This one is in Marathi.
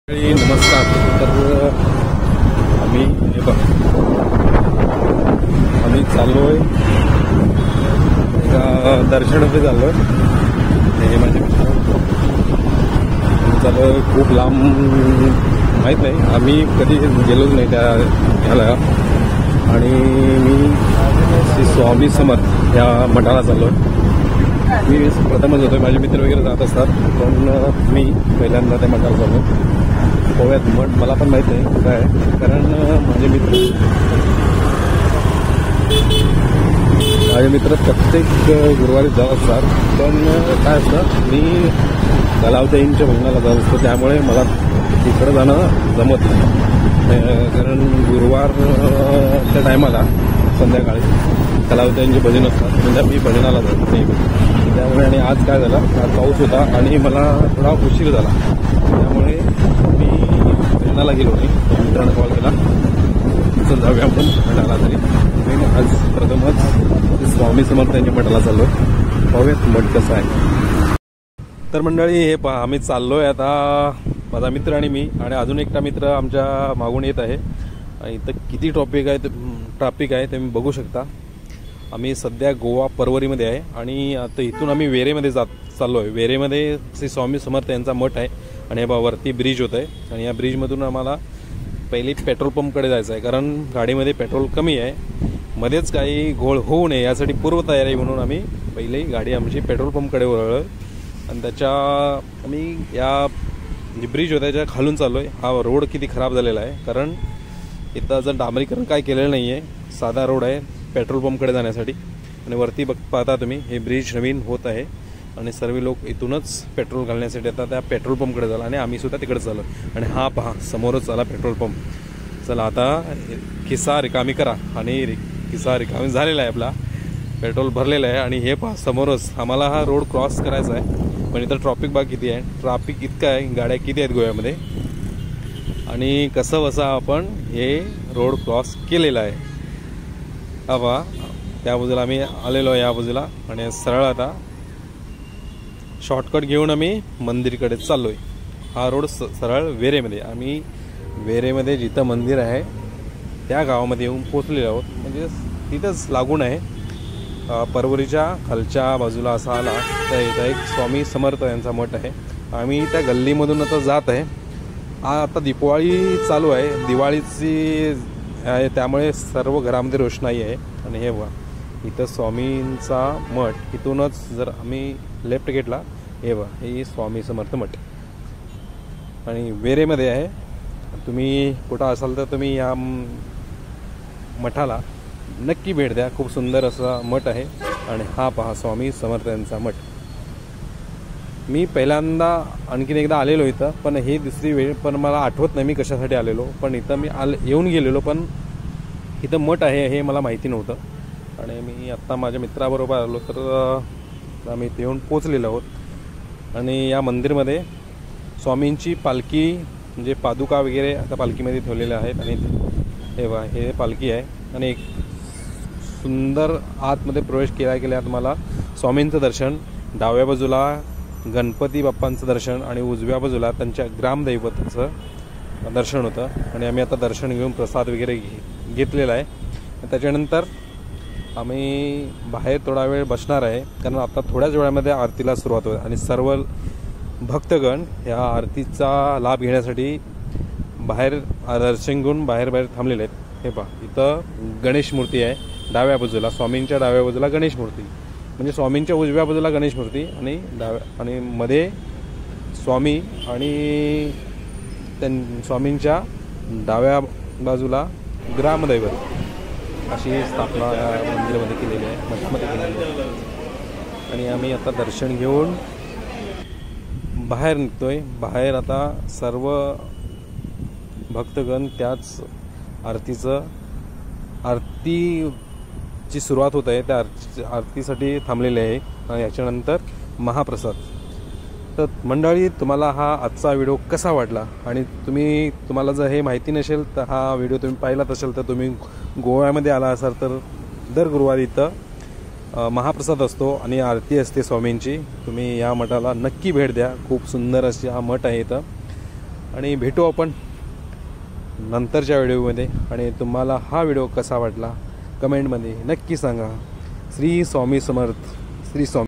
नमस्कार. तर आम्ही चाललोय दर्शनासाठी चाललोय. हे माझे चाललोय खूप लांब, माहीत नाही, आम्ही कधी गेलोच नाही त्या ह्याला. आणि मी श्री स्वामी समर्थ या मठाला चाललोय. मी प्रथमच होतोय, माझे मित्र वगैरे जात असतात, पण मी पहिल्यांदा त्या मठाला चाललो. गोव्यात मठ मला पण माहीत नाही काय, कारण माझे मित्र प्रत्येक गुरुवारी जात असतात. पण काय असतं, मी तलावताईंच्या भजनाला जात असतो, त्यामुळे मला तिकडं जाणं जमत नाही. कारण गुरुवारच्या टायमाला संध्याकाळी तलावताईंचे भजन असतात, म्हणजे मी भजनाला जात नाही त्यामुळे. आणि आज काय झालं, आज पाऊस होता आणि मला थोडा उशीर झाला, त्यामुळे मी भजनाला गेलो नाही. मित्रांना कॉल केला, चल जाऊया आपण भजनाला. तरी मी आज प्रथमच स्वामी समर्थ यांच्या मठाला चाललो. पाहूयात मठ कसं आहे. तर मंडळी, हे पहा, आम्ही चाललोय आता, माझा मित्र आणि मी, आणि अजून एकटा मित्र आमच्या मागून येत आहे. इथं किती ट्रॉफिक आहे ते मी बघू शकता. आम्ही सध्या गोवा परवरीमध्ये आहे आणि आता इथून आम्ही वेरेमध्ये चाललो आहे. वेरेमध्ये श्री स्वामी समर्थ यांचा मठ आहे आणि हे वरती ब्रिज होत आहे. आणि या ब्रिजमधून आम्हाला पहिली पेट्रोल पंपकडे जायचं आहे, कारण गाडीमध्ये पेट्रोल कमी आहे. मध्येच काही घोळ होऊ नये यासाठी पूर्वतयारी म्हणून आम्ही पहिली गाडी आमची पेट्रोल पंपकडे वळलो आणि त्याच्या आम्ही या जी ब्रिज होता त्याच्या खालून चाललो आहे. हा रोड किती खराब झालेला आहे, कारण इथं अजून डांबरीकरण काय केलेलं नाही आहे, साधा रोड आहे पेट्रोल पंपकडे जाण्यासाठी. आणि वरती पाहता तुम्ही, हे ब्रिज नवीन होत आहे आणि सर्व लोक इथूनच पेट्रोल घालण्यासाठी आता त्या पेट्रोल पंपकडे झाला आणि आम्ही सुद्धा तिकडे चाललो. आणि हा पहा, समोरच आला पेट्रोल पंप. चला आता खिस्सा रिकामी करा. आणि खिस्सा रिकामी झालेला आहे, आपला पेट्रोल भरलेलं आहे. आणि हे पहा समोरच आम्हाला हा रोड क्रॉस करायचा आहे, पण इथं ट्रॉफिक बघा किती आहे. ट्रॅफिक इतकं आहे, गाड्या किती आहेत गोव्यामध्ये. आणि कसं बसा आपण हे रोड क्रॉस केलेला आहे. हा पहा, त्या बाजूला आम्ही आलेलो आहे, या बाजूला. आणि सरळ आता शॉर्टकट घेऊन आम्ही मंदिरकडे चाललो आहे. हा रोड सरळ वेरेमध्ये, आम्ही वेरेमध्ये जिथं मंदिर आहे त्या गावामध्ये येऊन पोचलेलो आहोत. म्हणजे तिथंच लागून आहे, परवरीच्या खालच्या बाजूला असा आला तर इथं एक स्वामी समर्थ यांचा मठ आहे. आम्ही त्या गल्लीमधून आता जात आहे. आता दिवाळी चालू आहे, दिवाळीची आहे, त्यामुळे सर्व घरामध्ये रोषणाई आहे. आणि हे बघा, इथं स्वामींचा मठ, इथूनच जर आम्ही लेफ्ट घेतला, हे बघा, हे स्वामी समर्थ मठ आणि वेरेमध्ये आहे. तुम्ही कुठं असाल तर तुम्ही या मठाला नक्की भेट द्या. खूप सुंदर असा मठ आहे. आणि हा पहा स्वामी समर्थ यांचा मठ. मी पहिल्यांदा आणखीन एकदा आलेलो इथं, पण ही दुसरी वेळ, पण मला आठवत नाही मी कशासाठी आलेलो. पण इथं मी येऊन गेलेलो, पण इथं मठ आहे हे मला माहिती नव्हतं. आणि मी आत्ता माझ्या मित्राबरोबर आलो, तर आम्ही इथे येऊन पोचलेलो आहोत. आणि या मंदिरमध्ये स्वामींची पालखी, म्हणजे पादुका वगैरे आता पालखीमध्ये ठेवलेल्या आहेत. आणि हे बघा, हे पालखी आहे. आणि एक सुंदर आतमध्ये प्रवेश केल्या तुम्हाला स्वामींचं दर्शन, डाव्या बाजूला गणपती बाप्पांचं दर्शन आणि उजव्या बाजूला त्यांच्या ग्रामदैवताचं दर्शन होतं. आणि आम्ही आता दर्शन घेऊन प्रसाद वगैरे घेतलेला आहे. त्याच्यानंतर आम्ही बाहेर थोडा वेळ बसणार आहे, कारण आता थोड्याच वेळामध्ये आरतीला सुरुवात होईल. आणि सर्व भक्तगण या आरतीचा लाभ घेण्यासाठी बाहेर दर्शन घेऊन बाहेर थांबलेले आहेत. हे पहा, इथं गणेश मूर्ती आहे डाव्या बाजूला, स्वामींच्या डाव्या बाजूला गणेश मूर्ती, म्हणजे स्वामींच्या उजव्या बाजूला गणेश मूर्ती आणि मध्ये स्वामी आणि स्वामींच्या डाव्या बाजूला ग्रामदैवत अशी स्थापना या मंदिरामध्ये केलेली आहे, मठामध्ये केलेली आहे. आणि आम्ही आता दर्शन घेऊन बाहेर निघतोय. बाहेर आता सर्व भक्तगण त्याच आरतीची सुरुवात होत आहे, त्या आरतीसाठी थांबलेले आहे. आणि याच्यानंतर महाप्रसाद. तर मंडळी, तुम्हाला हा आजचा व्हिडिओ कसा वाटला, आणि तुम्हाला जर हे माहिती नसेल तर हा व्हिडिओ तुम्ही पाहिलाच असेल, तर तुम्ही गोव्यामध्ये आला असाल तर दर गुरुवारी इथं महाप्रसाद असतो आणि आरती असते स्वामींची. तुम्ही या मठाला नक्की भेट द्या. खूप सुंदर अशी हा मठ आहे इथं. आणि भेटू आपण नंतरच्या व्हिडिओमध्ये. आणि तुम्हाला हा व्हिडिओ कसा वाटला कमेंटमध्ये नक्की सांगा. श्री स्वामी समर्थ. श्री स्वामी.